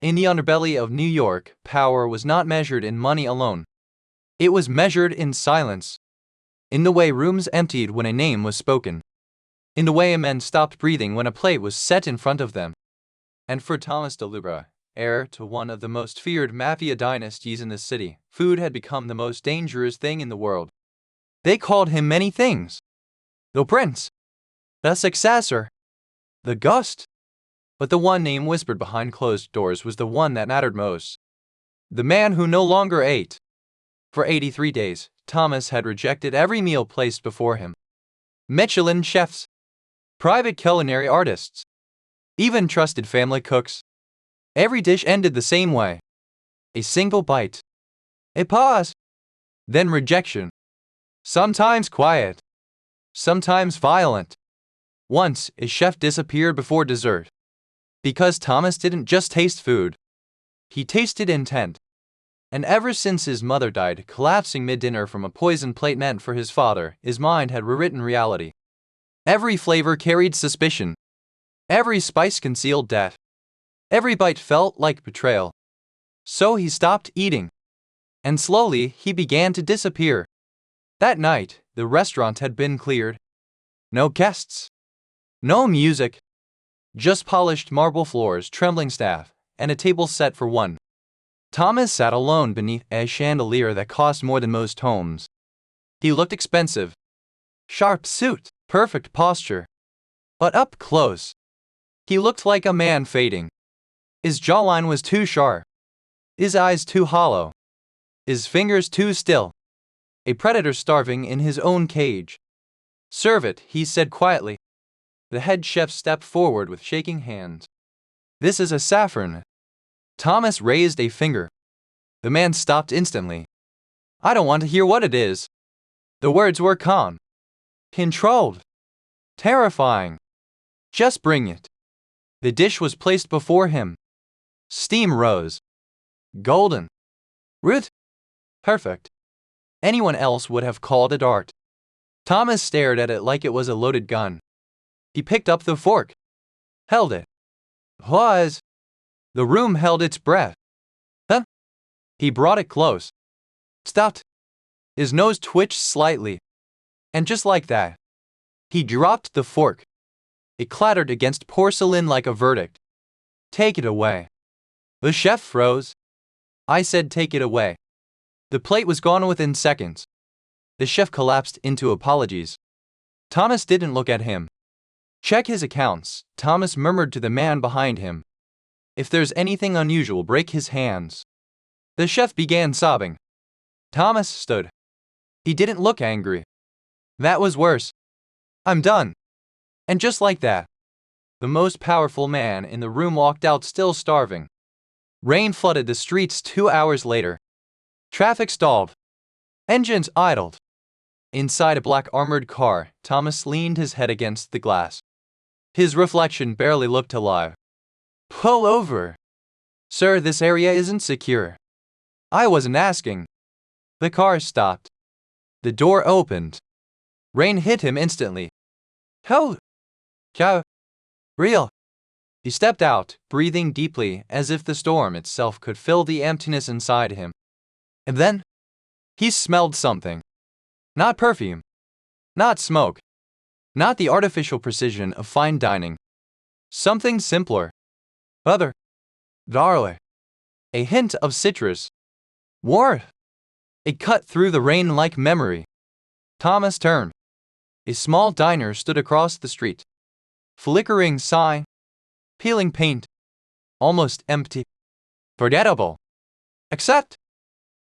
In the underbelly of New York, power was not measured in money alone. It was measured in silence. In the way rooms emptied when a name was spoken. In the way a man stopped breathing when a plate was set in front of them. And for Thomas DeLuca, heir to one of the most feared Mafia dynasties in the city, food had become the most dangerous thing in the world. They called him many things. The Prince. The Successor. The Ghost. But the one name whispered behind closed doors was the one that mattered most. The man who no longer ate. For 83 days, Thomas had rejected every meal placed before him. Michelin chefs. Private culinary artists. Even trusted family cooks. Every dish ended the same way. A single bite. A pause. Then rejection. Sometimes quiet. Sometimes violent. Once, a chef disappeared before dessert. Because Thomas didn't just taste food. He tasted intent. And ever since his mother died, collapsing mid-dinner from a poisoned plate meant for his father, his mind had rewritten reality. Every flavor carried suspicion. Every spice concealed death. Every bite felt like betrayal. So he stopped eating. And slowly, he began to disappear. That night, the restaurant had been cleared. No guests. No music. Just polished marble floors, trembling staff, and a table set for one. Thomas sat alone beneath a chandelier that cost more than most homes. He looked expensive. Sharp suit, perfect posture. But up close, he looked like a man fading. His jawline was too sharp. His eyes too hollow. His fingers too still. A predator starving in his own cage. "Serve it," he said quietly. The head chef stepped forward with shaking hands. "This is a saffron." Thomas raised a finger. The man stopped instantly. "I don't want to hear what it is." The words were calm. Controlled. Terrifying. "Just bring it." The dish was placed before him. Steam rose. Golden. Root. Perfect. Anyone else would have called it art. Thomas stared at it like it was a loaded gun. He picked up the fork. Held it. Pause. The room held its breath. Then, he brought it close. Stopped. His nose twitched slightly. And just like that, he dropped the fork. It clattered against porcelain like a verdict. "Take it away." The chef froze. I said, "Take it away." The plate was gone within seconds. The chef collapsed into apologies. Thomas didn't look at him. "Check his accounts," Thomas murmured to the man behind him. "If there's anything unusual, break his hands." The chef began sobbing. Thomas stood. He didn't look angry. That was worse. "I'm done." And just like that, the most powerful man in the room walked out still starving. Rain flooded the streets 2 hours later. Traffic stalled. Engines idled. Inside a black armored car, Thomas leaned his head against the glass. His reflection barely looked alive. "Pull over." "Sir, this area isn't secure." "I wasn't asking." The car stopped. The door opened. Rain hit him instantly. "How? Cow? Real?" He stepped out, breathing deeply, as if the storm itself could fill the emptiness inside him. And then, he smelled something. Not perfume. Not smoke. Not the artificial precision of fine dining. Something simpler. Butter. Garlic. A hint of citrus. Warmth. It cut through the rain like memory. Thomas turned. A small diner stood across the street. Flickering sign. Peeling paint. Almost empty. Forgettable. Except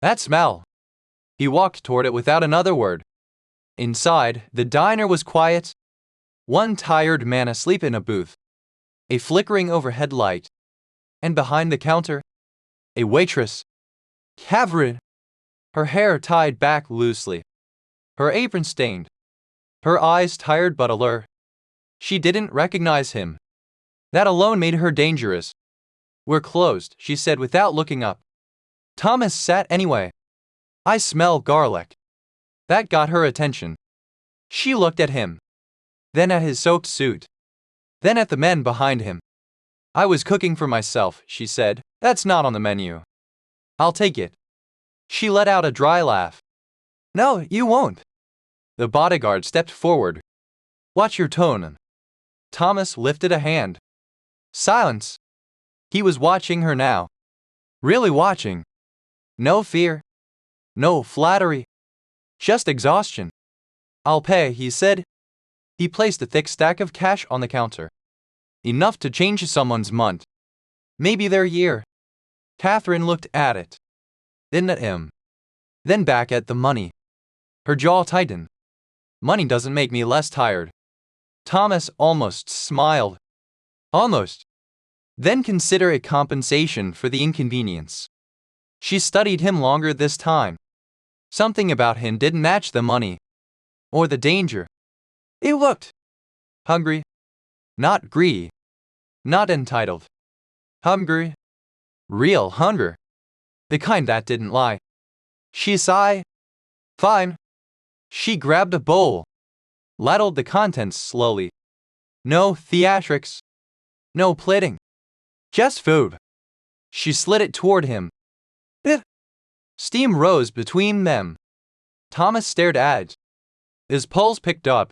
that smell. He walked toward it without another word. Inside, the diner was quiet. One tired man asleep in a booth. A flickering overhead light. And behind the counter, a waitress. Cavern. Her hair tied back loosely. Her apron stained. Her eyes tired but alert. She didn't recognize him. That alone made her dangerous. "We're closed," she said without looking up. Thomas sat anyway. "I smell garlic." That got her attention. She looked at him. Then at his soaked suit. Then at the men behind him. I was cooking for myself, she said. That's not on the menu. I'll take it. She let out a dry laugh. No, you won't. The bodyguard stepped forward. Watch your tone. Thomas lifted a hand. Silence. He was watching her now. Really watching. No fear. No flattery. Just exhaustion. I'll pay, he said. He placed a thick stack of cash on the counter. Enough to change someone's month. Maybe their year. Catherine looked at it. Then at him. Then back at the money. Her jaw tightened. Money doesn't make me less tired. Thomas almost smiled. Almost. Then consider it compensation for the inconvenience. She studied him longer this time. Something about him didn't match the money. Or the danger. It looked hungry. Not greedy. Not entitled. Hungry. Real hunger. The kind that didn't lie. She sighed. Fine. She grabbed a bowl. Ladled the contents slowly. No theatrics. No plating. Just food. She slid it toward him. Steam rose between them. Thomas stared at it. His pulse picked up.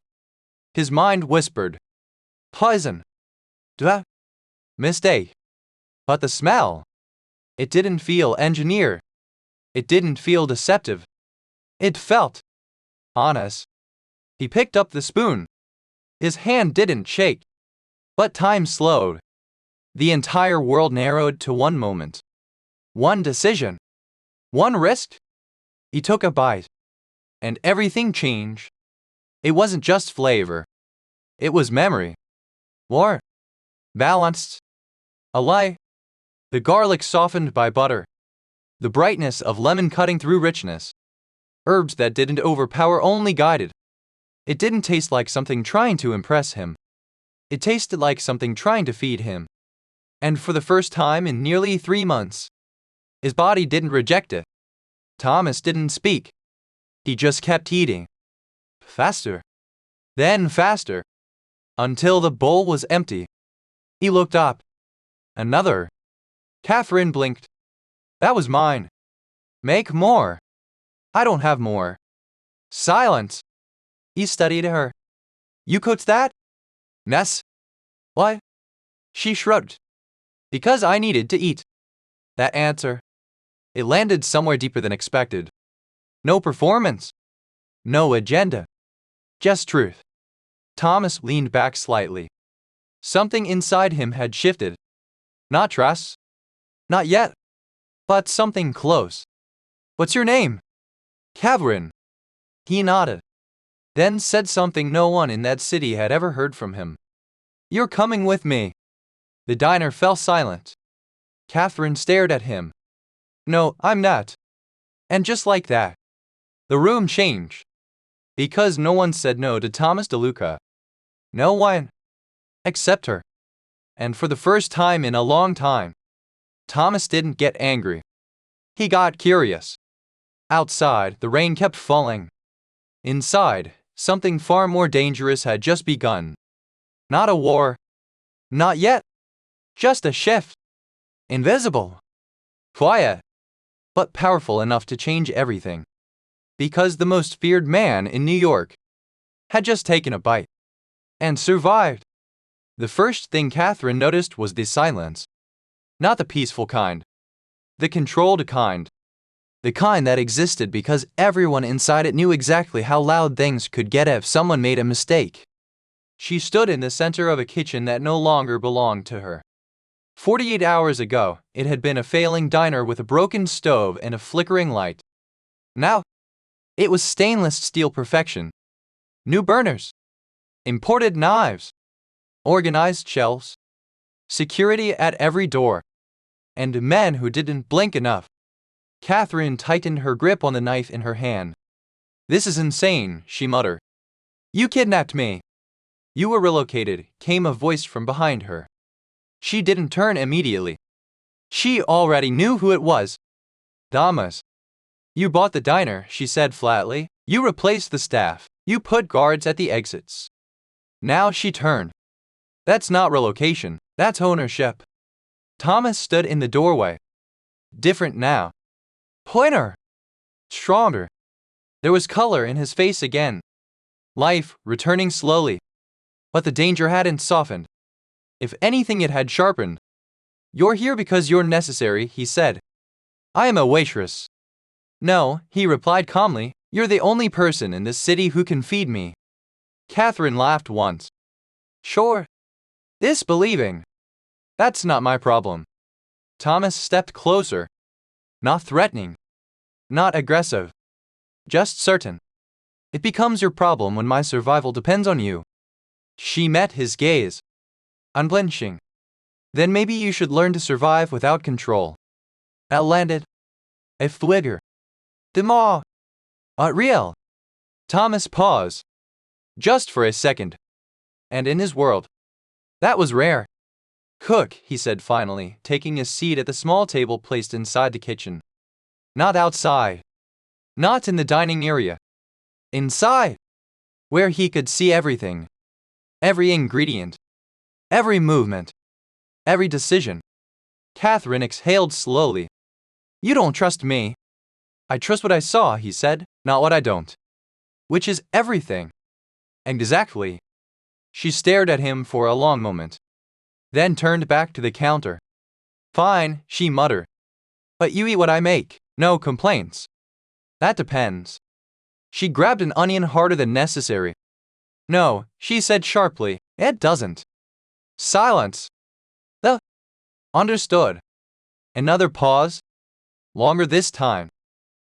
His mind whispered. Poison. Duh. Mistake. But the smell. It didn't feel engineered. It didn't feel deceptive. It felt honest. He picked up the spoon. His hand didn't shake. But time slowed. The entire world narrowed to one moment. One decision. One risk. He took a bite. And everything changed. It wasn't just flavor. It was memory. Warm. Balanced. Alive. The garlic softened by butter. The brightness of lemon cutting through richness. Herbs that didn't overpower, only guided. It didn't taste like something trying to impress him. It tasted like something trying to feed him. And for the first time in nearly 3 months, his body didn't reject it. Thomas didn't speak. He just kept eating. Faster. Then faster. Until the bowl was empty. He looked up. Another. Catherine blinked. That was mine. Make more. I don't have more. Silence. He studied her. You cooked that? Ness? What? She shrugged. Because I needed to eat. That answer. It landed somewhere deeper than expected. No performance. No agenda. Just truth. Thomas leaned back slightly. Something inside him had shifted. Not trust. Not yet. But something close. What's your name? Catherine. He nodded. Then said something no one in that city had ever heard from him. You're coming with me. The diner fell silent. Catherine stared at him. No, I'm not. And just like that, the room changed. Because no one said no to Thomas DeLuca. No one. Except her. And for the first time in a long time, Thomas didn't get angry. He got curious. Outside, the rain kept falling. Inside, something far more dangerous had just begun. Not a war. Not yet. Just a shift. Invisible. Quiet. But powerful enough to change everything. Because the most feared man in New York had just taken a bite. And survived. The first thing Catherine noticed was the silence. Not the peaceful kind. The controlled kind. The kind that existed because everyone inside it knew exactly how loud things could get if someone made a mistake. She stood in the center of a kitchen that no longer belonged to her. 48 hours ago, it had been a failing diner with a broken stove and a flickering light. Now, it was stainless steel perfection. New burners. Imported knives. Organized shelves. Security at every door. And men who didn't blink enough. Catherine tightened her grip on the knife in her hand. This is insane, she muttered. You kidnapped me. You were relocated, came a voice from behind her. She didn't turn immediately. She already knew who it was. Thomas. You bought the diner, she said flatly. You replaced the staff. You put guards at the exits. Now she turned. That's not relocation, that's ownership. Thomas stood in the doorway. Different now. Pointer. Stronger. There was color in his face again. Life returning slowly. But the danger hadn't softened. If anything, it had sharpened. You're here because you're necessary, he said. I am a waitress. No, he replied calmly. You're the only person in this city who can feed me. Catherine laughed once. Sure. Disbelieving. That's not my problem. Thomas stepped closer. Not threatening. Not aggressive. Just certain. It becomes your problem when my survival depends on you. She met his gaze. Unblenching. Then maybe you should learn to survive without control. That landed. A fligger. Demaw. Real. Thomas paused. Just for a second. And in his world. That was rare. Cook, he said finally, taking a seat at the small table placed inside the kitchen. Not outside. Not in the dining area. Inside. Where he could see everything. Every ingredient. Every movement. Every decision. Catherine exhaled slowly. You don't trust me. I trust what I saw, he said, not what I don't. Which is everything. Exactly. She stared at him for a long moment. Then turned back to the counter. Fine, she muttered. But you eat what I make, no complaints. That depends. She grabbed an onion harder than necessary. No, she said sharply, it doesn't. Silence. Understood. Another pause. Longer this time.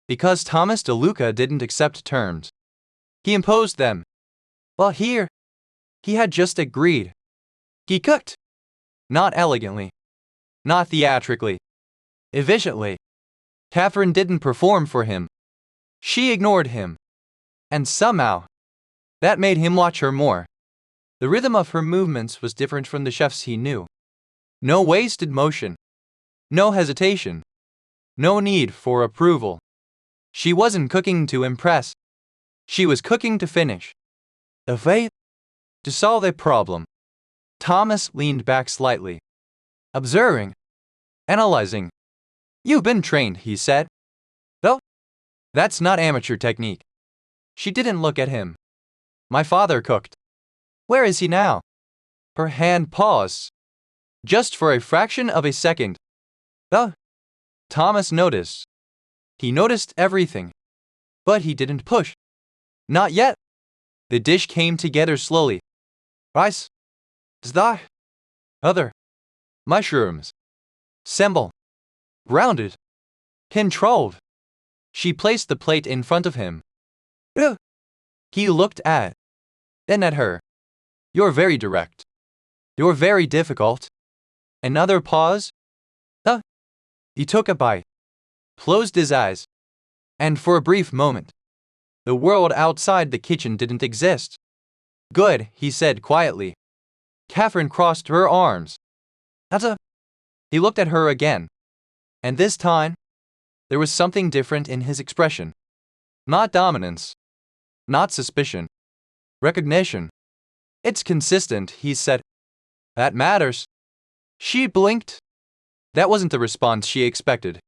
Because Thomas DeLuca didn't accept terms. He imposed them. Well, here. He had just agreed. He cooked. Not elegantly. Not theatrically. Efficiently. Catherine didn't perform for him. She ignored him. And somehow, that made him watch her more. The rhythm of her movements was different from the chef's he knew. No wasted motion. No hesitation. No need for approval. She wasn't cooking to impress. She was cooking to finish. A fate? To solve a problem. Thomas leaned back slightly. Observing. Analyzing. You've been trained, he said. No, that's not amateur technique. She didn't look at him. My father cooked. Where is he now? Her hand paused. Just for a fraction of a second. Thomas noticed. He noticed everything. But he didn't push. Not yet. The dish came together slowly. Rice. Zdar. Other. Mushrooms. Semble. Rounded. Controlled. She placed the plate in front of him. Ugh. He looked at. Then at her. You're very direct. You're very difficult. Another pause. He took a bite. Closed his eyes. And for a brief moment, the world outside the kitchen didn't exist. Good, he said quietly. Catherine crossed her arms. He looked at her again. And this time, there was something different in his expression. Not dominance. Not suspicion. Recognition. It's consistent, he said. That matters. She blinked. That wasn't the response she expected.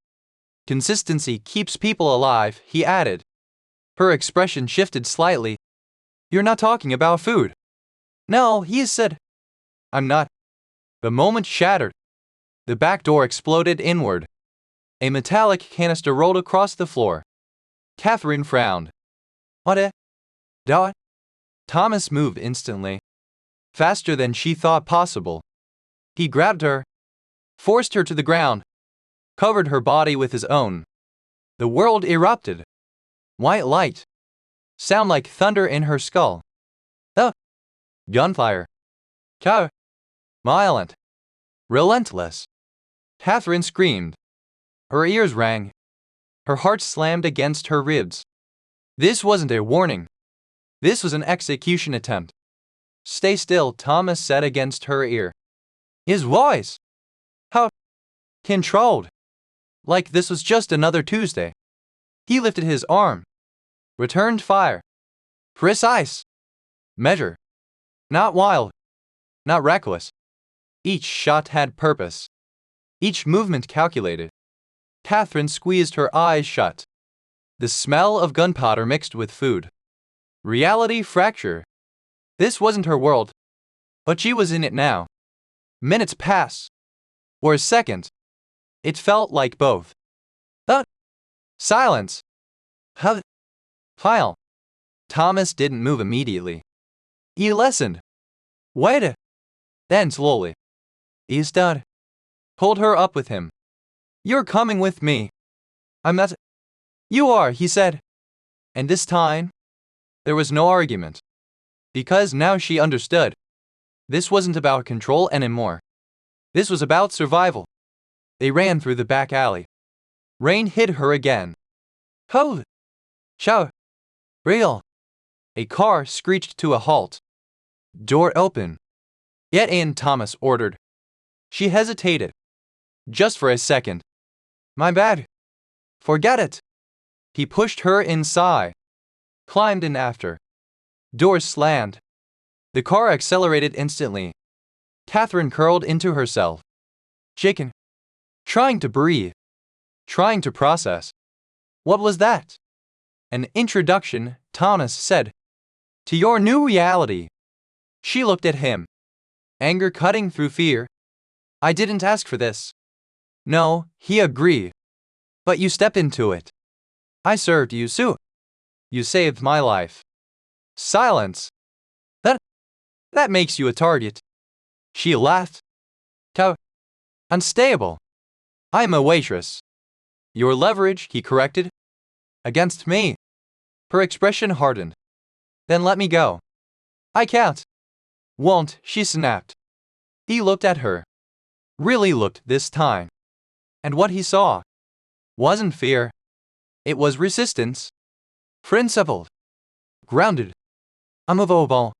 Consistency keeps people alive, he added. Her expression shifted slightly. You're not talking about food. No, he said. I'm not. The moment shattered. The back door exploded inward. A metallic canister rolled across the floor. Catherine frowned. What? Thomas moved instantly. Faster than she thought possible. He grabbed her. Forced her to the ground. Covered her body with his own. The world erupted. White light. Sound like thunder in her skull. Gunfire. Violent. Relentless. Catherine screamed. Her ears rang. Her heart slammed against her ribs. This wasn't a warning. This was an execution attempt. Stay still, Thomas said against her ear. His voice. How controlled. Like this was just another Tuesday. He lifted his arm. Returned fire. Precise. Measure. Not wild. Not reckless. Each shot had purpose. each movement calculated. Catherine squeezed her eyes shut. The smell of gunpowder mixed with food. Reality fracture. This wasn't her world, but she was in it now. Minutes pass. Or a second. It felt like both. Silence. How? File. Thomas didn't move immediately. He listened. Waited. Then slowly. He stood. Pulled her up with him. You're coming with me. I'm not. You are, he said. And this time, there was no argument. Because now she understood. This wasn't about control anymore. This was about survival. They ran through the back alley. Rain hit her again. Hold! Shout! Real! A car screeched to a halt. Door open. Get in, Thomas ordered. She hesitated. Just for a second. My bad. Forget it. He pushed her inside. Climbed in after. Door slammed. The car accelerated instantly. Catherine curled into herself. Chicken. Trying to breathe. Trying to process. What was that? An introduction, Thomas said. To your new reality. She looked at him. Anger cutting through fear. I didn't ask for this. No, he agreed. But you stepped into it. I served you, Sue. You saved my life. Silence. That makes you a target. She laughed. Unstable. I'm a waitress. Your leverage, he corrected. Against me. Her expression hardened. Then let me go. I can't. Won't, she snapped. He looked at her. Really looked this time. And what he saw wasn't fear. It was resistance. Principled. Grounded. Unmovable.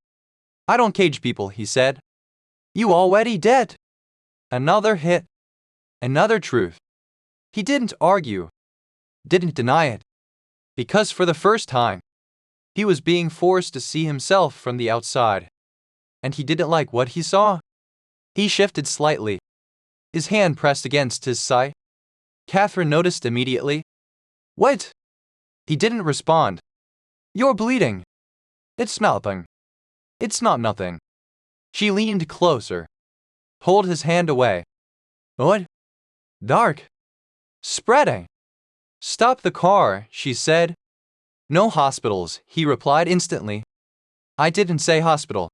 I don't cage people, he said. You already did. Another hit. Another truth. He didn't argue. Didn't deny it. Because for the first time, he was being forced to see himself from the outside. And he didn't like what he saw. He shifted slightly. His hand pressed against his side. Catherine noticed immediately. Wait! He didn't respond. You're bleeding. It's nothing. It's not nothing. She leaned closer. Pulled his hand away. What? Dark. Spreading. Stop the car, she said. No hospitals, he replied instantly. I didn't say hospital.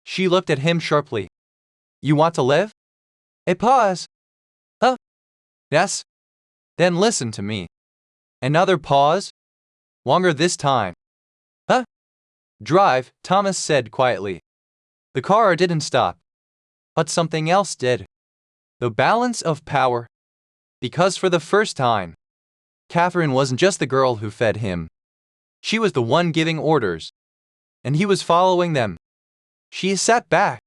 She looked at him sharply. You want to live? A pause. Yes. Then listen to me. Another pause. Longer this time. Drive, Thomas said quietly. The car didn't stop. But something else did. The balance of power. Because for the first time, Catherine wasn't just the girl who fed him. She was the one giving orders. And he was following them. She sat back.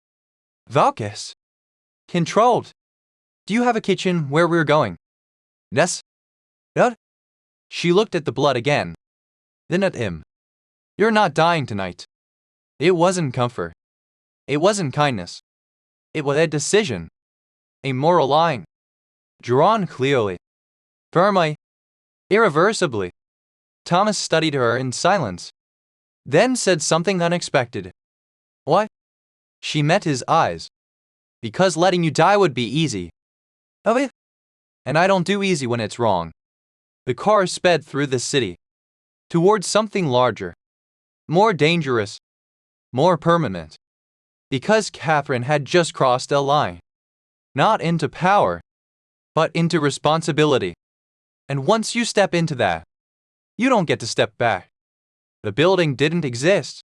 Valkis. Controlled. Do you have a kitchen where we're going? Yes. What? She looked at the blood again. Then at him. You're not dying tonight. It wasn't comfort. It wasn't kindness. It was a decision. A moral line. Drawn clearly. Firmly. Irreversibly. Thomas studied her in silence. Then said something unexpected. What? She met his eyes. Because letting you die would be easy. Oh, yeah. And I don't do easy when it's wrong. The car sped through the city. Towards something larger. More dangerous. More permanent. Because Catherine had just crossed a line. Not into power, but into responsibility. And once you step into that, you don't get to step back. The building didn't exist.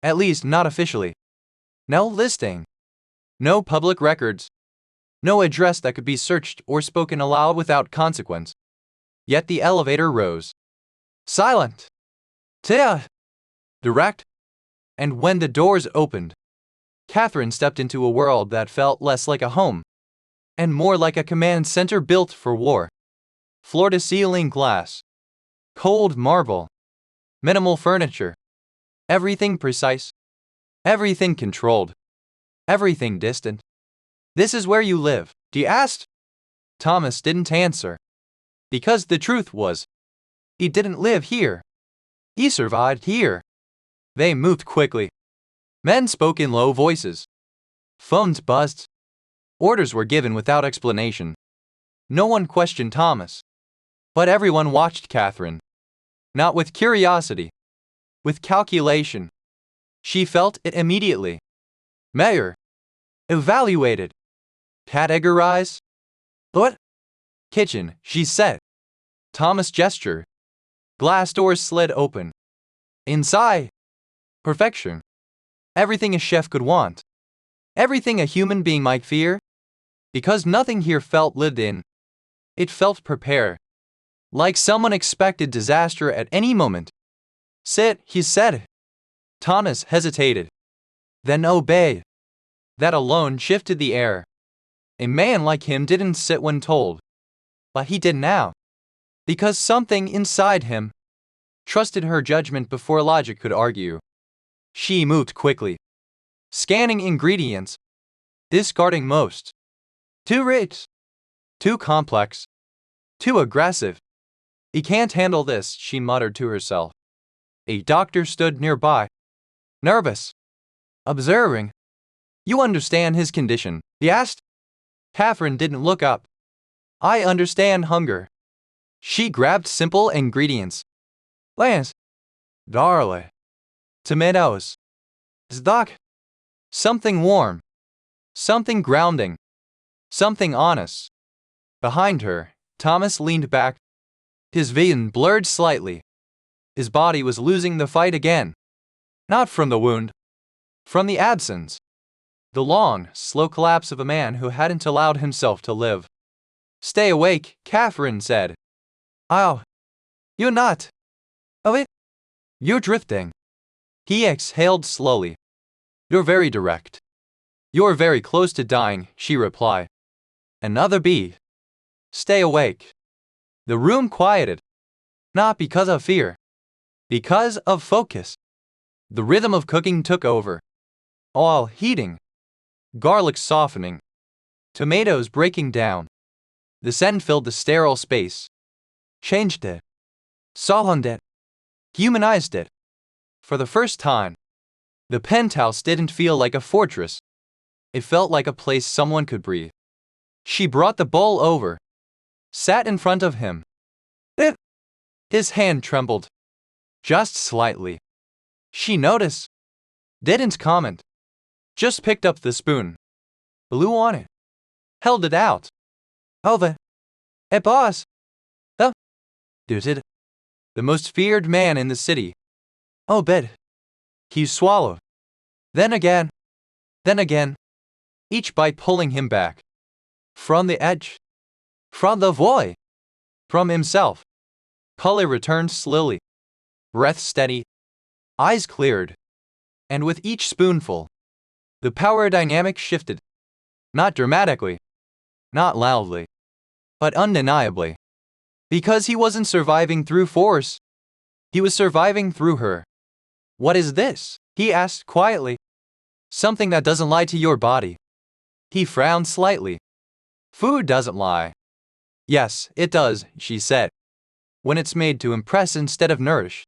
At least not officially. No listing. No public records. No address that could be searched or spoken aloud without consequence. Yet the elevator rose. Silent. Direct. And when the doors opened, Catherine stepped into a world that felt less like a home and more like a command center built for war. Floor-to-ceiling glass. Cold marble. Minimal furniture. Everything precise. Everything controlled. Everything distant. This is where you live, he asked. Thomas didn't answer. Because the truth was, he didn't live here. He survived here. They moved quickly. Men spoke in low voices. Phones buzzed. Orders were given without explanation. No one questioned Thomas. But everyone watched Catherine. Not with curiosity. With calculation. She felt it immediately. Measure. Evaluated. Categorize. What? Kitchen, she said. Thomas gestured. Glass doors slid open. Inside. Perfection. Everything a chef could want. Everything a human being might fear. Because nothing here felt lived in. It felt prepared. Like someone expected disaster at any moment. Sit, he said. Thomas hesitated. Then obeyed. That alone shifted the air. A man like him didn't sit when told. But he did now. Because something inside him trusted her judgment before logic could argue. She moved quickly. Scanning ingredients. Discarding most. Too rich. Too complex. Too aggressive. He can't handle this, she muttered to herself. A doctor stood nearby. Nervous. Observing. You understand his condition, he asked. Catherine didn't look up. I understand hunger. She grabbed simple ingredients. Lance. Darling. Tomatoes. Stock. Something warm. Something grounding. Something honest. Behind her, Thomas leaned back. His vision blurred slightly. His body was losing the fight again. Not from the wound. From the absence. The long, slow collapse of a man who hadn't allowed himself to live. Stay awake, Catherine said. Oh. You're not. Oh, it. You're drifting. He exhaled slowly. You're very direct. You're very close to dying, she replied. Another beat. Stay awake. The room quieted. Not because of fear. Because of focus. The rhythm of cooking took over. Oil heating. Garlic softening. Tomatoes breaking down. The scent filled the sterile space. Changed it. Softened it. Humanized it. For the first time, the penthouse didn't feel like a fortress. It felt like a place someone could breathe. She brought the bowl over. Sat in front of him. His hand trembled. Just slightly. She noticed. Didn't comment. Just picked up the spoon. Blew on it. Held it out. Over. Hey boss. The. Dude. The most feared man in the city. Oh, bed. He swallowed. Then again. Then again. Each bite pulling him back. From the edge. From the void. From himself. Color returned slowly. Breath steady. Eyes cleared. And with each spoonful, the power dynamic shifted. Not dramatically. Not loudly. But undeniably. Because he wasn't surviving through force. He was surviving through her. What is this? He asked quietly. Something that doesn't lie to your body. He frowned slightly. Food doesn't lie. Yes, it does, she said. When it's made to impress instead of nourish.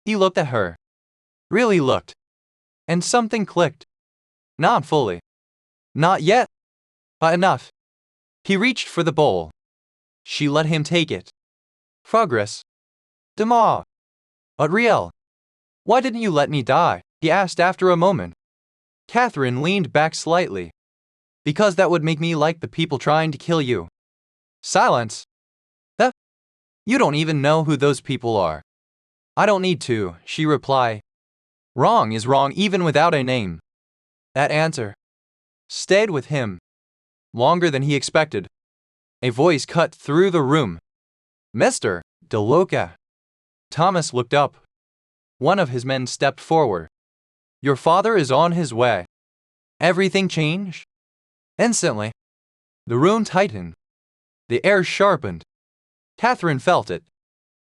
He looked at her. Really looked. And something clicked. Not fully. Not yet. But enough. He reached for the bowl. She let him take it. Progress. Demaw. But real. Why didn't you let me die? He asked after a moment. Catherine leaned back slightly. Because that would make me like the people trying to kill you. Silence. You don't even know who those people are. I don't need to, she replied. Wrong is wrong even without a name. That answer stayed with him. Longer than he expected. A voice cut through the room. Mr. DeLuca. Thomas looked up. One of his men stepped forward. Your father is on his way. Everything changed? Instantly. The room tightened. The air sharpened. Catherine felt it.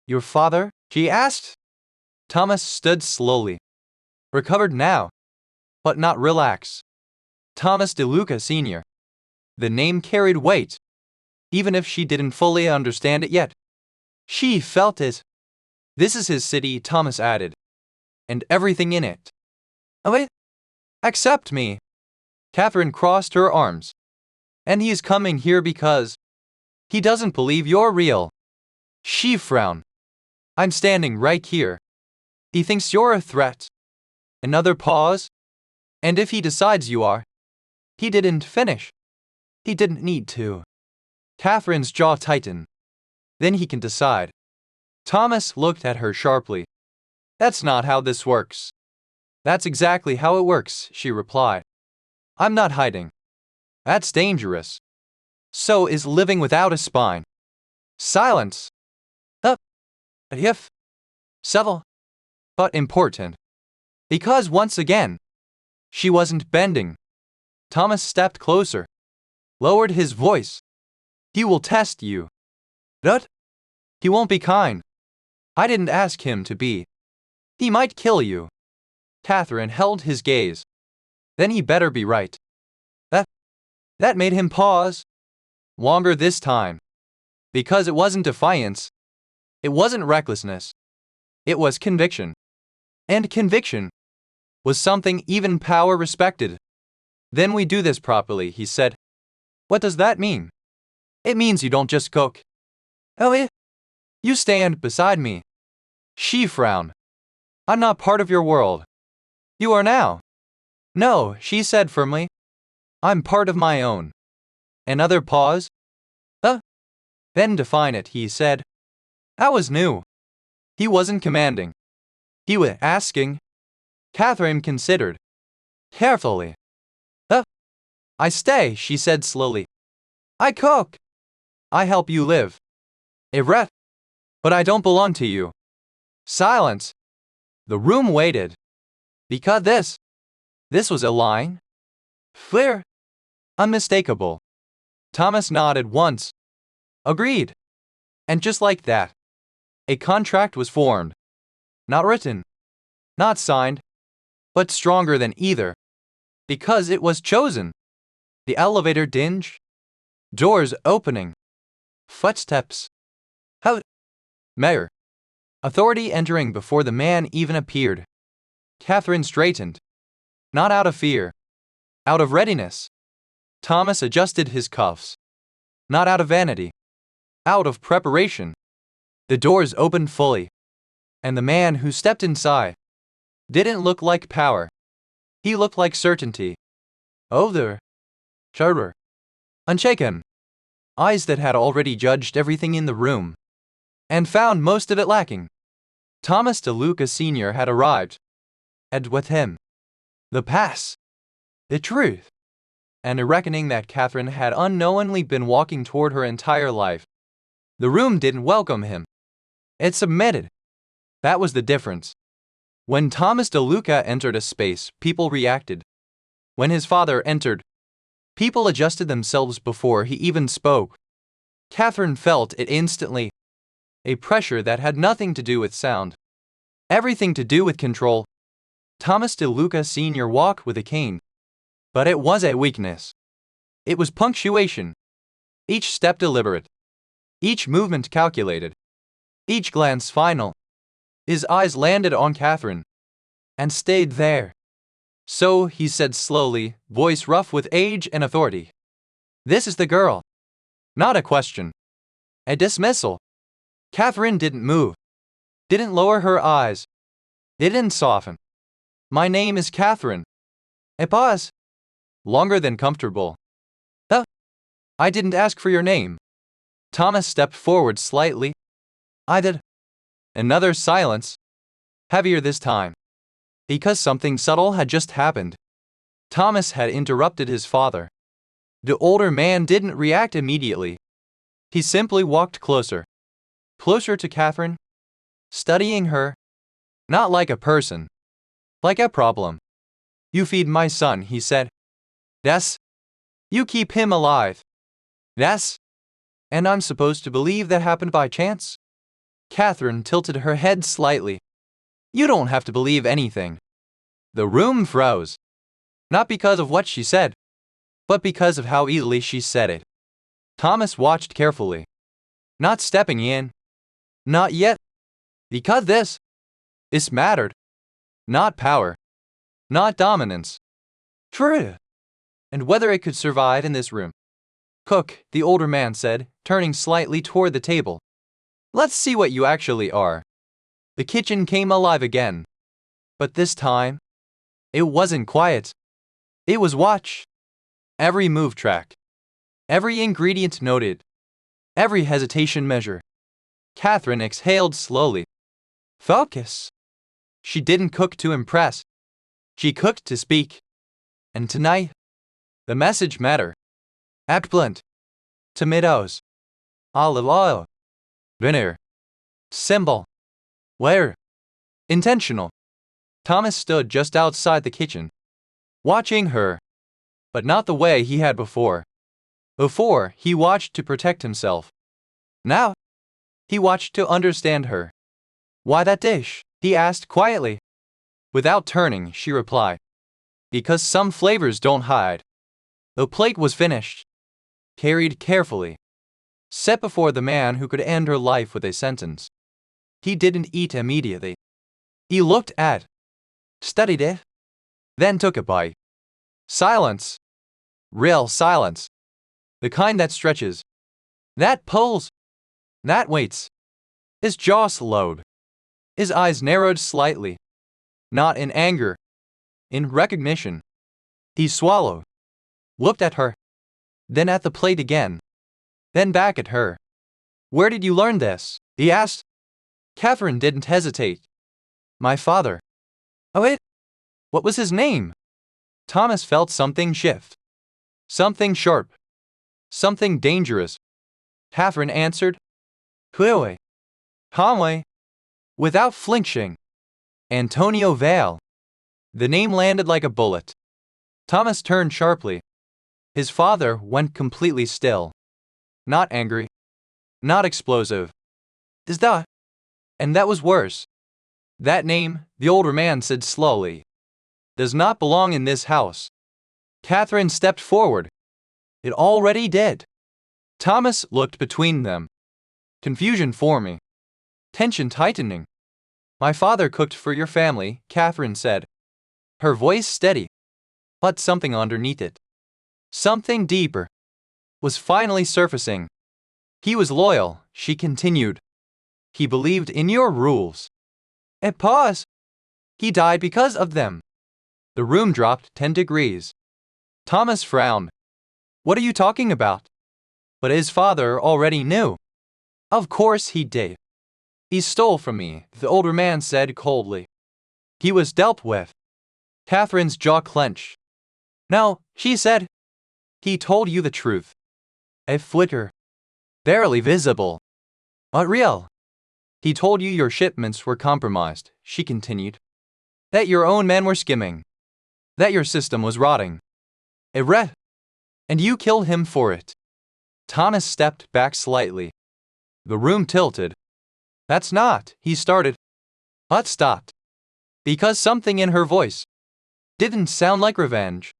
Your father? She asked. Thomas stood slowly. Recovered now. But not relaxed. Thomas DeLuca Sr. The name carried weight. even if she didn't fully understand it yet. She felt it. This is his city, Thomas added. And everything in it. Oh wait, accept me. Catherine crossed her arms. And he's coming here because he doesn't believe you're real. She frowned. I'm standing right here. He thinks you're a threat. Another pause. And if he decides you are, he didn't finish. He didn't need to. Catherine's jaw tightened. Then he can decide. Thomas looked at her sharply. That's not how this works. That's exactly how it works, she replied. I'm not hiding. That's dangerous. So is living without a spine. Silence. If. Subtle. But important. Because once again, she wasn't bending. Thomas stepped closer. Lowered his voice. He will test you. But he won't be kind. I didn't ask him to be. He might kill you. Catherine held his gaze. Then he better be right. That made him pause. Longer this time. Because it wasn't defiance. It wasn't recklessness. It was conviction. And conviction was something even power respected. Then we do this properly, he said. What does that mean? It means you don't just cook. Oh, you stand beside me. She frowned. I'm not part of your world. You are now. No, she said firmly. I'm part of my own. Another pause. Then define it, he said. That was new. He wasn't commanding. He was asking. Catherine considered. Carefully. I stay, she said slowly. I cook. I help you live. Eret. But I don't belong to you. Silence. The room waited. Because this was a line. Clear. Unmistakable. Thomas nodded once. Agreed. And just like that, a contract was formed. Not written. Not signed. But stronger than either. Because it was chosen. The elevator dinge. Doors opening. Footsteps. Mayor. Authority entering before the man even appeared. Catherine straightened. Not out of fear. Out of readiness. Thomas adjusted his cuffs. Not out of vanity. Out of preparation. The doors opened fully. And the man who stepped inside didn't look like power. He looked like certainty. Older. Sharper. Unshaken. Eyes that had already judged everything in the room. And found most of it lacking. Thomas DeLuca Sr. had arrived. And with him, the past, the truth, and a reckoning that Catherine had unknowingly been walking toward her entire life. The room didn't welcome him. It submitted. That was the difference. When Thomas DeLuca entered a space, people reacted. When his father entered, people adjusted themselves before he even spoke. Catherine felt it instantly. A pressure that had nothing to do with sound. Everything to do with control. Thomas DeLuca Sr. walked with a cane. But it was a weakness. It was punctuation. Each step deliberate. Each movement calculated. Each glance final. His eyes landed on Catherine. And stayed there. So, he said slowly, voice rough with age and authority. This is the girl. Not a question. A dismissal. Catherine didn't move. Didn't lower her eyes. Didn't soften. My name is Catherine. A pause. Longer than comfortable. I didn't ask for your name. Thomas stepped forward slightly. I did. Another silence. Heavier this time. Because something subtle had just happened. Thomas had interrupted his father. The older man didn't react immediately. He simply walked closer. Closer to Catherine. Studying her. Not like a person. Like a problem. You feed my son, he said. Yes. You keep him alive. Yes. And I'm supposed to believe that happened by chance? Catherine tilted her head slightly. You don't have to believe anything. The room froze. Not because of what she said, but because of how easily she said it. Thomas watched carefully. Not stepping in. Not yet. Because this mattered. Not power. Not dominance. True. And whether it could survive in this room. Cook, the older man said, turning slightly toward the table. Let's see what you actually are. The kitchen came alive again. But this time, it wasn't quiet. It was watch. Every move tracked. Every ingredient noted. Every hesitation measured. Catherine exhaled slowly. Focus. She didn't cook to impress. She cooked to speak. And tonight, the message mattered. Eggplant. Tomatoes. Olive oil. Vinegar. Symbol. Where? Intentional. Thomas stood just outside the kitchen, watching her, but not the way he had before. Before, he watched to protect himself. Now, he watched to understand her. Why that dish? He asked quietly. Without turning, she replied. Because some flavors don't hide. The plate was finished, carried carefully, set before the man who could end her life with a sentence. He didn't eat immediately. He looked at, studied it, then took a bite. Silence. Real silence. The kind that stretches, that pulls, that waits. His jaw slowed. His eyes narrowed slightly. Not in anger, in recognition. He swallowed, looked at her, then at the plate again, then back at her. Where did you learn this? He asked. Catherine didn't hesitate. My father. Oh, wait. What was his name? Thomas felt something shift. Something sharp. Something dangerous. Catherine answered. Quickly. Calmly. Without flinching. Antonio Vale. The name landed like a bullet. Thomas turned sharply. His father went completely still. Not angry. Not explosive. Is that? And that was worse. That name, the older man said slowly, does not belong in this house. Catherine stepped forward. It already did. Thomas looked between them. Confusion forming. Tension tightening. My father cooked for your family, Catherine said. Her voice steady, but something underneath it. Something deeper. Was finally surfacing. He was loyal, she continued. He believed in your rules. A pause. He died because of them. The room dropped 10 degrees. Thomas frowned. What are you talking about? But his father already knew. Of course he did. He stole from me, the older man said coldly. He was dealt with. Catherine's jaw clenched. No, she said. He told you the truth. A flicker. Barely visible. But real. He told you your shipments were compromised, she continued. That your own men were skimming. That your system was rotting. A rat. And you killed him for it. Thomas stepped back slightly. The room tilted. That's not, he started, but stopped. Because something in her voice didn't sound like revenge.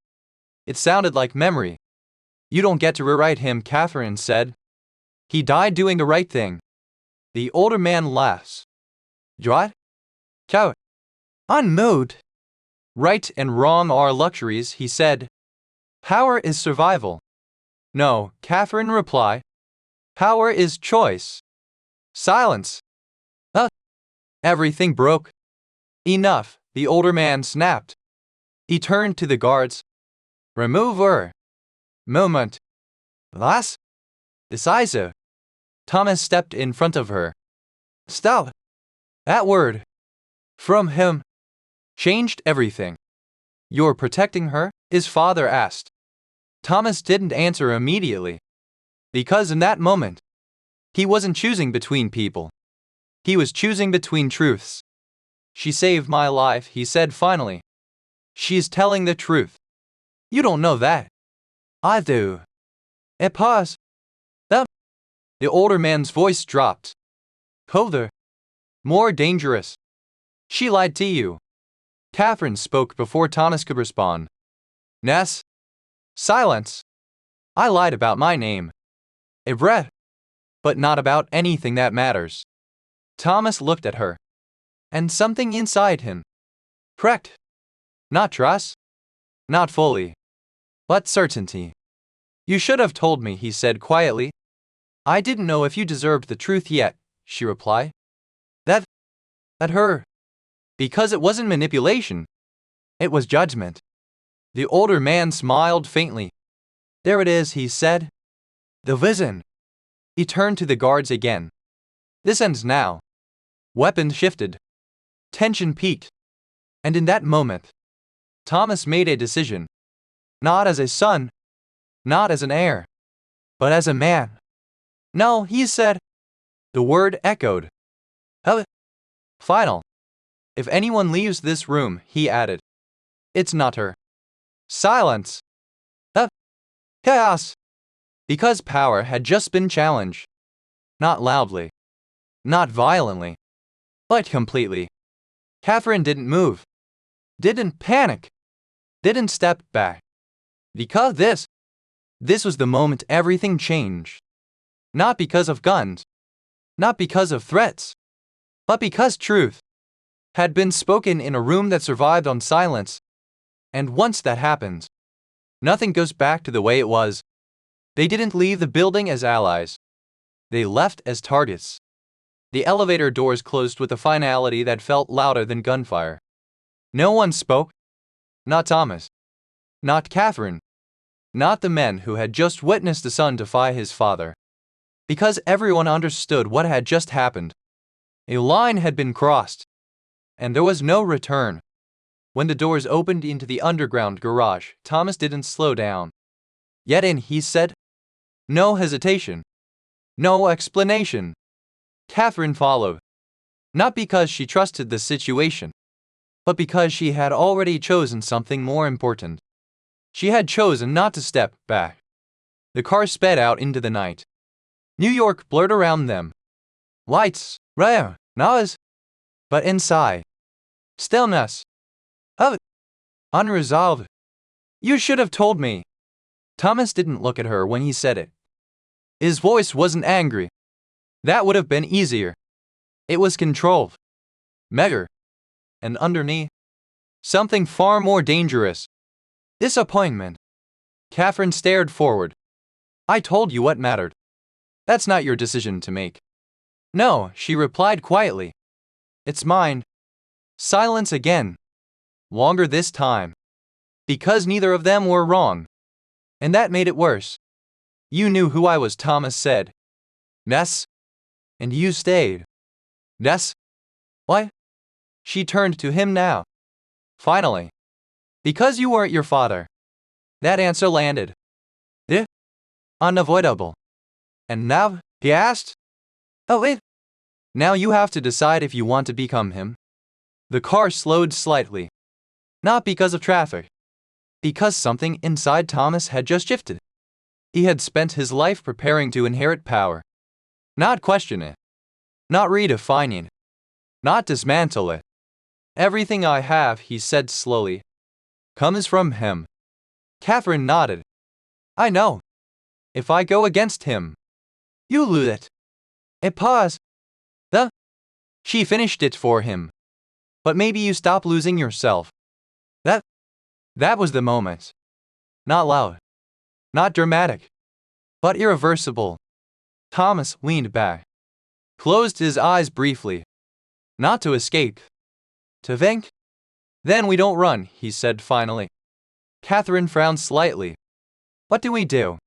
It sounded like memory. You don't get to rewrite him, Catherine said. He died doing the right thing. The older man laughs. What? Cow. Unmoved. Right and wrong are luxuries, he said. Power is survival. No, Catherine replied. Power is choice. Silence. Everything broke. Enough, the older man snapped. He turned to the guards. Remove her. Moment. Last. Decisive. Thomas stepped in front of her. Stop. That word. From him. Changed everything. You're protecting her? His father asked. Thomas didn't answer immediately. Because in that moment, he wasn't choosing between people. He was choosing between truths. She saved my life, he said finally. She's telling the truth. You don't know that. I do. A pause. The older man's voice dropped. Colder. More dangerous. She lied to you. Catherine spoke before Thomas could respond. Ness. Silence. I lied about my name. A breath, but not about anything that matters. Thomas looked at her, and something inside him cracked. Not trust, not fully, but certainty. You should have told me, he said quietly. I didn't know if you deserved the truth yet, she replied. That hurt. Because it wasn't manipulation. It was judgment. The older man smiled faintly. There it is, he said. The vision. He turned to the guards again. This ends now. Weapons shifted. Tension peaked. And in that moment, Thomas made a decision. Not as a son, not as an heir, but as a man. No, he said. The word echoed. Final. If anyone leaves this room, he added, it's not her. Silence. Chaos. Because power had just been challenged. Not loudly. Not violently. But completely. Catherine didn't move. Didn't panic. Didn't step back. Because this was the moment everything changed. Not because of guns. Not because of threats. But because truth had been spoken in a room that survived on silence. And once that happens, nothing goes back to the way it was. They didn't leave the building as allies. They left as targets. The elevator doors closed with a finality that felt louder than gunfire. No one spoke. Not Thomas. Not Catherine. Not the men who had just witnessed the son defy his father. Because everyone understood what had just happened. A line had been crossed. And there was no return. When the doors opened into the underground garage, Thomas didn't slow down. Get in, he said. No hesitation. No explanation. Catherine followed. Not because she trusted the situation, but because she had already chosen something more important. She had chosen not to step back. The car sped out into the night. New York blurred around them. Lights, rare, noise. But inside, stillness. Unresolved. You should have told me. Thomas didn't look at her when he said it. His voice wasn't angry. That would have been easier. It was controlled. Measured. And underneath, something far more dangerous. Disappointment. Catherine stared forward. I told you what mattered. That's not your decision to make. No, she replied quietly. It's mine. Silence again. Longer this time. Because neither of them were wrong. And that made it worse. You knew who I was, Thomas said. Ness? And you stayed. Ness? What? She turned to him now. Finally. Because you weren't your father. That answer landed. Unavoidable. And now, he asked? Oh, wait. Now you have to decide if you want to become him. The car slowed slightly. Not because of traffic. Because something inside Thomas had just shifted. He had spent his life preparing to inherit power. Not question it. Not redefine it. Not dismantle it. Everything I have, he said slowly, comes from him. Catherine nodded. I know. If I go against him, you lose it. A pause. She finished it for him. But maybe you stop losing yourself. That was the moment. Not loud. Not dramatic. But irreversible. Thomas leaned back. Closed his eyes briefly. Not to escape. To think? Then we don't run, he said finally. Catherine frowned slightly. What do we do?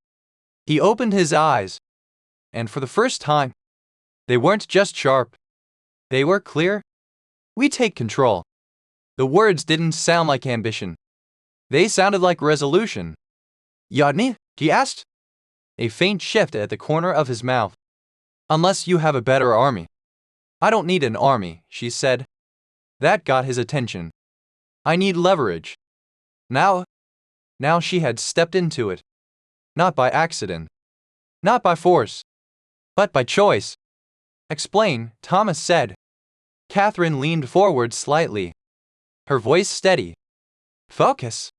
He opened his eyes. And for the first time, they weren't just sharp. They were clear. We take control. The words didn't sound like ambition. They sounded like resolution. Yadni? He asked. A faint shift at the corner of his mouth. Unless you have a better army. I don't need an army, she said. That got his attention. I need leverage. Now she had stepped into it. Not by accident. Not by force. But by choice. Explain, Thomas said. Catherine leaned forward slightly. Her voice steady. Focus.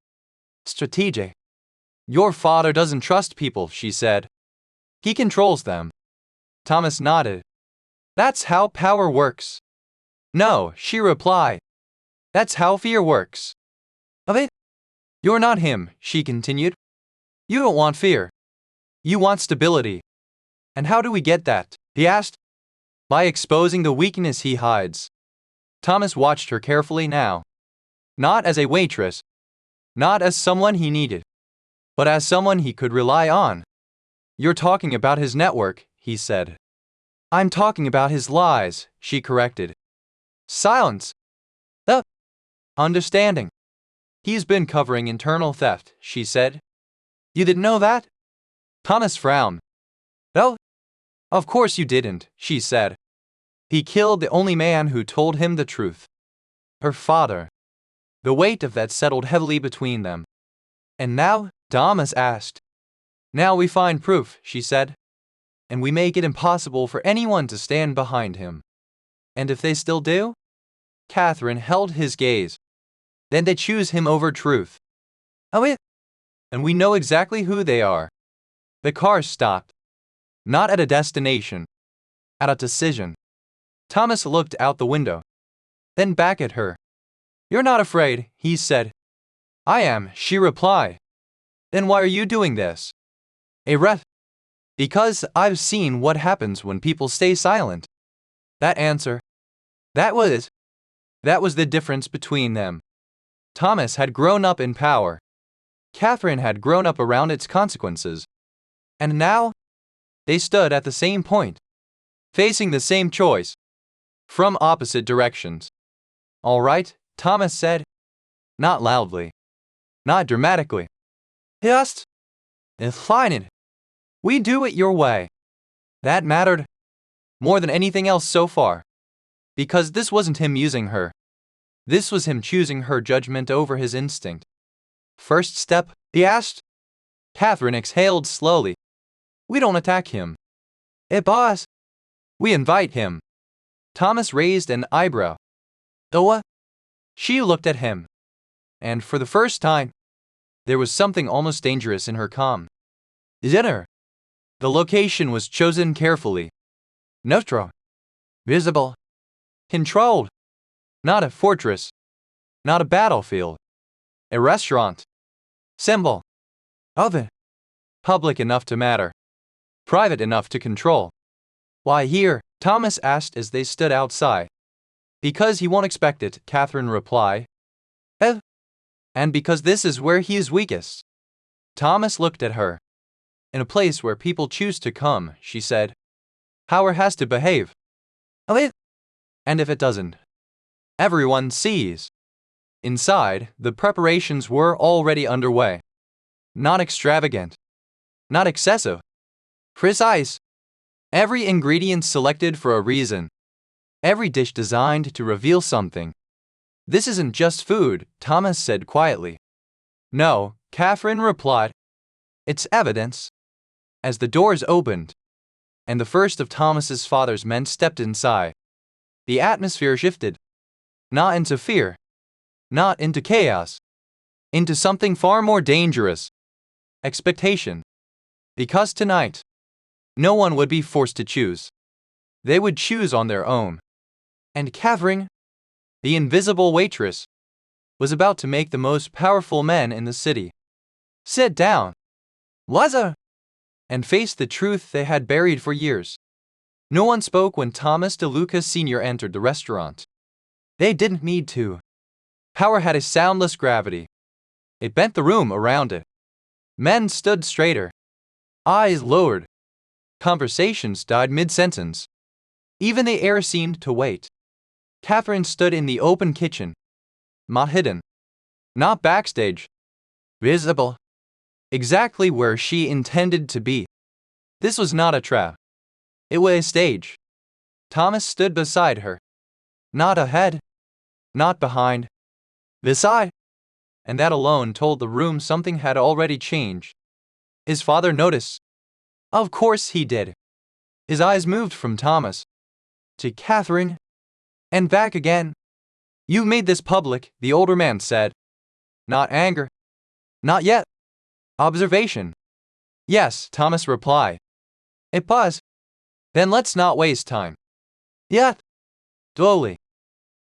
Strategic. Your father doesn't trust people, she said. He controls them. Thomas nodded. That's how power works. No, she replied. That's how fear works. Of it? You're not him, she continued. You don't want fear. You want stability. And how do we get that? He asked. By exposing the weakness he hides. Thomas watched her carefully now. Not as a waitress. Not as someone he needed. But as someone he could rely on. You're talking about his network, he said. I'm talking about his lies, she corrected. Silence. The understanding. He's been covering internal theft, she said. You didn't know that? Thomas frowned. No, of course you didn't, she said. He killed the only man who told him the truth. Her father. The weight of that settled heavily between them. And now, Thomas asked. Now we find proof, she said. And we make it impossible for anyone to stand behind him. And if they still do? Catherine held his gaze. Then they choose him over truth. Oh, it? And we know exactly who they are. The car stopped. Not at a destination. At a decision. Thomas looked out the window. Then back at her. You're not afraid, he said. I am, she replied. Then why are you doing this? A ref. Because I've seen what happens when people stay silent. That answer. That was the difference between them. Thomas had grown up in power. Catherine had grown up around its consequences. And now, they stood at the same point, facing the same choice, from opposite directions. All right, Thomas said. Not loudly. Not dramatically. Just, fine it. We do it your way. That mattered more than anything else so far. Because this wasn't him using her. This was him choosing her judgment over his instinct. First step, he asked. Catherine exhaled slowly. We don't attack him. Boss. We invite him. Thomas raised an eyebrow. What? She looked at him. And for the first time, there was something almost dangerous in her calm. Dinner. The location was chosen carefully. Neutral. Visible. Controlled. Not a fortress. Not a battlefield. A restaurant. Symbol. Oven. Public enough to matter. Private enough to control. Why here? Thomas asked as they stood outside. Because he won't expect it, Catherine replied. And because this is where he is weakest. Thomas looked at her. In a place where people choose to come, she said. Power has to behave. And if it doesn't, everyone sees. Inside, the preparations were already underway. Not extravagant. Not excessive. Precise. Every ingredient selected for a reason. Every dish designed to reveal something. This isn't just food, Thomas said quietly. No, Catherine replied. It's evidence. As the doors opened, and the first of Thomas's father's men stepped inside, the atmosphere shifted. Not into fear. Not into chaos. Into something far more dangerous. Expectation. Because tonight, no one would be forced to choose. They would choose on their own. And Catherine, the invisible waitress, was about to make the most powerful men in the city sit down, Laza, and face the truth they had buried for years. No one spoke when Thomas DeLuca Sr. entered the restaurant. They didn't need to. Power had a soundless gravity. It bent the room around it. Men stood straighter. Eyes lowered. Conversations died mid-sentence. Even the air seemed to wait. Catherine stood in the open kitchen. Not hidden. Not backstage. Visible. Exactly where she intended to be. This was not a trap. It was a stage. Thomas stood beside her. Not ahead. Not behind. Beside. And that alone told the room something had already changed. His father noticed. Of course he did. His eyes moved from Thomas to Catherine and back again. You've made this public, the older man said. Not anger. Not yet. Observation. Yes, Thomas replied. A pause. Then let's not waste time. Yet. Slowly.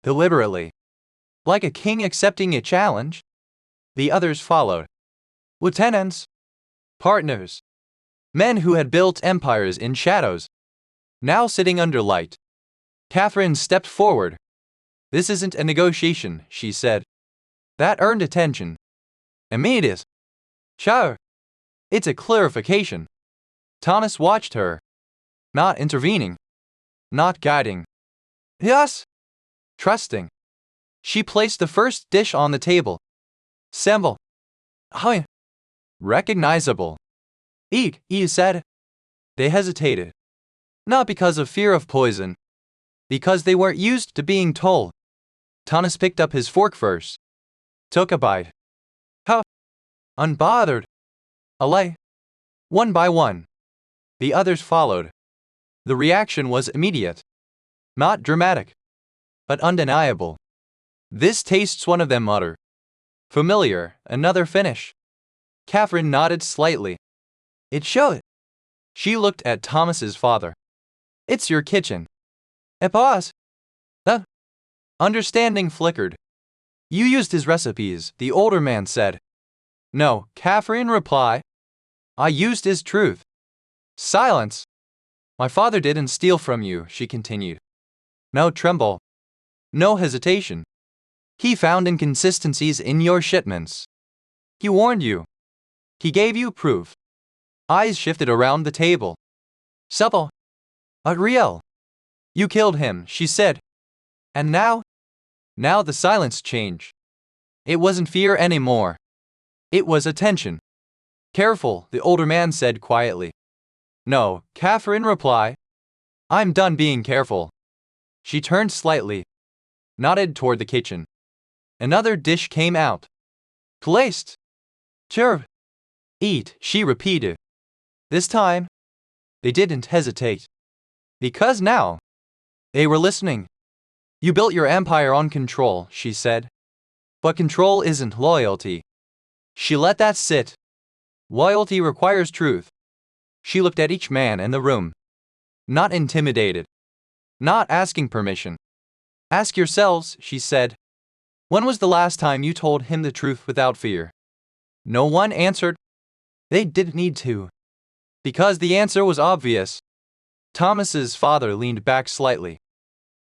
Deliberately. Like a king accepting a challenge. The others followed. Lieutenants. Partners. Men who had built empires in shadows. Now sitting under light. Catherine stepped forward. This isn't a negotiation, she said. That earned attention. Immediate. Sure. It's a clarification. Thomas watched her. Not intervening. Not guiding. Yes. Trusting. She placed the first dish on the table. Symbol. Hi. Recognizable. Eat, you said. They hesitated. Not because of fear of poison. Because they weren't used to being told. Thomas picked up his fork first. Took a bite. How? Unbothered. Allay. One by one. The others followed. The reaction was immediate. Not dramatic. But undeniable. This tastes, one of them muttered. Familiar, another finish. Catherine nodded slightly. It showed. She looked at Thomas's father. It's your kitchen. A pause. The understanding flickered. You used his recipes, the older man said. No, Catherine replied. I used his truth. Silence. My father didn't steal from you, she continued. No tremble. No hesitation. He found inconsistencies in your shipments. He warned you. He gave you proof. Eyes shifted around the table. Supple. Unreal. You killed him, she said. And now? Now the silence changed. It wasn't fear anymore. It was attention. Careful, the older man said quietly. No, Catherine replied. I'm done being careful. She turned slightly. Nodded toward the kitchen. Another dish came out. Placed. Sure. Eat, she repeated. This time, they didn't hesitate. Because now, they were listening. You built your empire on control, she said. But control isn't loyalty. She let that sit. Loyalty requires truth. She looked at each man in the room. Not intimidated. Not asking permission. Ask yourselves, she said. When was the last time you told him the truth without fear? No one answered. They didn't need to. Because the answer was obvious. Thomas's father leaned back slightly.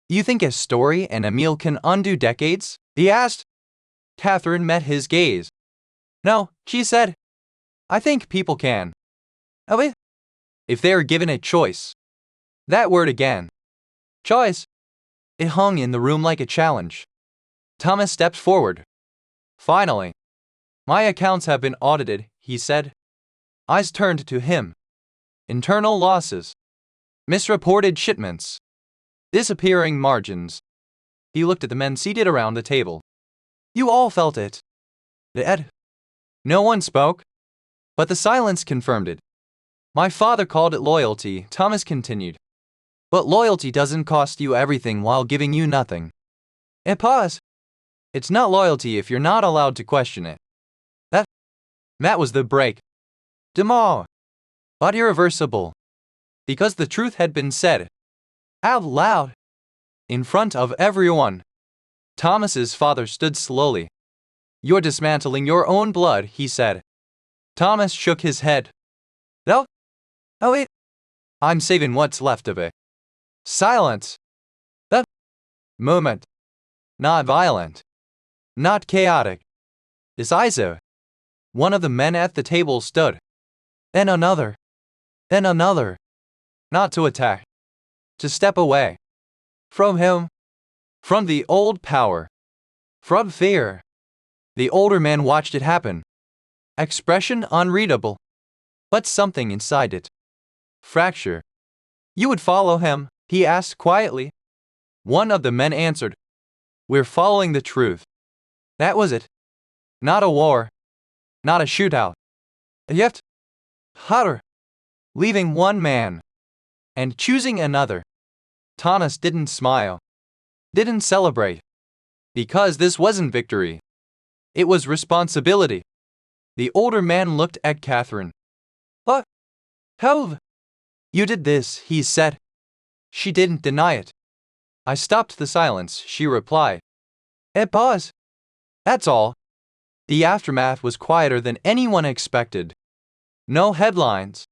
You think a story and a meal can undo decades? He asked. Catherine met his gaze. No, she said. I think people can. Oh, if they are given a choice. That word again. Choice. It hung in the room like a challenge. Thomas stepped forward. Finally. My accounts have been audited, he said. Eyes turned to him. Internal losses. Misreported shipments. Disappearing margins. He looked at the men seated around the table. You all felt it. Ed. No one spoke. But the silence confirmed it. My father called it loyalty, Thomas continued. But loyalty doesn't cost you everything while giving you nothing. A pause. It's not loyalty if you're not allowed to question it. That was the break. Demar. But irreversible. Because the truth had been said. Out loud. In front of everyone. Thomas's father stood slowly. You're dismantling your own blood, he said. Thomas shook his head. No. Oh wait. I'm saving what's left of it. Silence. The moment. Not violent. Not chaotic. Decisive. One of the men at the table stood. Then another. Then another. Not to attack. To step away. From him. From the old power. From fear. The older man watched it happen. Expression unreadable. But something inside it. Fracture. You would follow him, he asked quietly. One of the men answered. We're following the truth. That was it. Not a war. Not a shootout. Yet, hotter. Leaving one man. And choosing another. Thomas didn't smile. Didn't celebrate. Because this wasn't victory. It was responsibility. The older man looked at Catherine. What? How? You did this, he said. She didn't deny it. I stopped the silence, she replied. Pause. That's all. The aftermath was quieter than anyone expected. No headlines.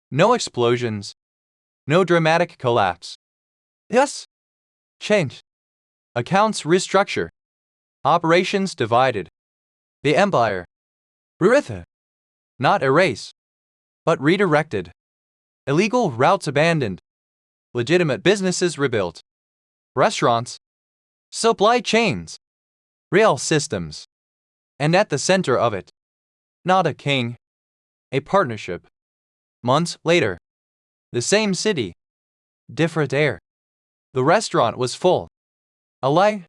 No explosions. No dramatic collapse. Yes. Change. Accounts restructure. Operations divided. The empire. Ruritha. Not erase. But redirected. Illegal routes abandoned. Legitimate businesses rebuilt. Restaurants. Supply chains. Rail systems. And at the center of it, not a king, a partnership. Months later, the same city, different air. The restaurant was full. Alive,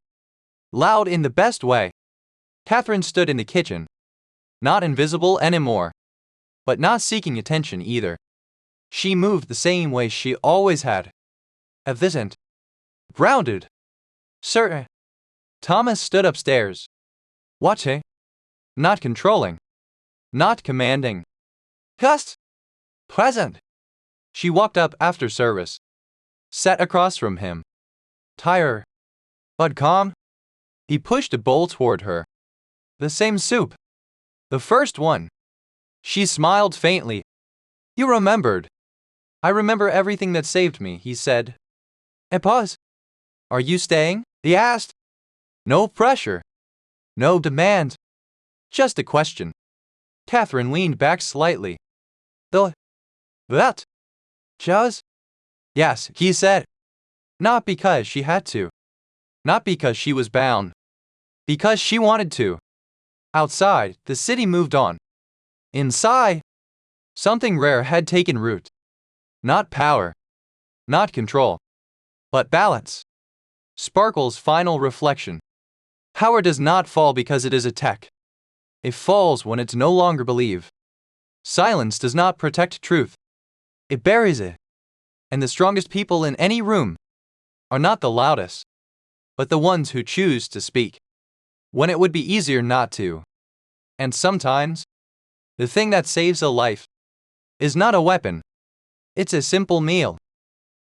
loud in the best way. Catherine stood in the kitchen, not invisible anymore, but not seeking attention either. She moved the same way she always had. Efficient, grounded. Certain. Thomas stood upstairs, watching. Not controlling. Not commanding. Just present. She walked up after service. Sat across from him. Tired. But calm. He pushed a bowl toward her. The same soup. The first one. She smiled faintly. You remembered. I remember everything that saved me, he said. Pause. Are you staying? He asked. No pressure. No demand. Just a question. Catherine leaned back slightly. That? Just? Yes, he said. Not because she had to. Not because she was bound. Because she wanted to. Outside, the city moved on. Inside, something rare had taken root. Not power. Not control. But balance. Sparkle's final reflection. Power does not fall because it is a tech. It falls when it's no longer believed. Silence does not protect truth. It buries it. And the strongest people in any room are not the loudest, but the ones who choose to speak when it would be easier not to. And sometimes, the thing that saves a life is not a weapon. It's a simple meal,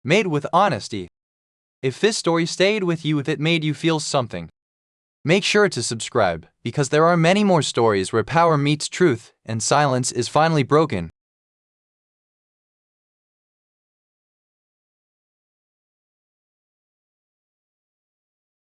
made with honesty. If this story stayed with you, if it made you feel something, make sure to subscribe, because there are many more stories where power meets truth and silence is finally broken.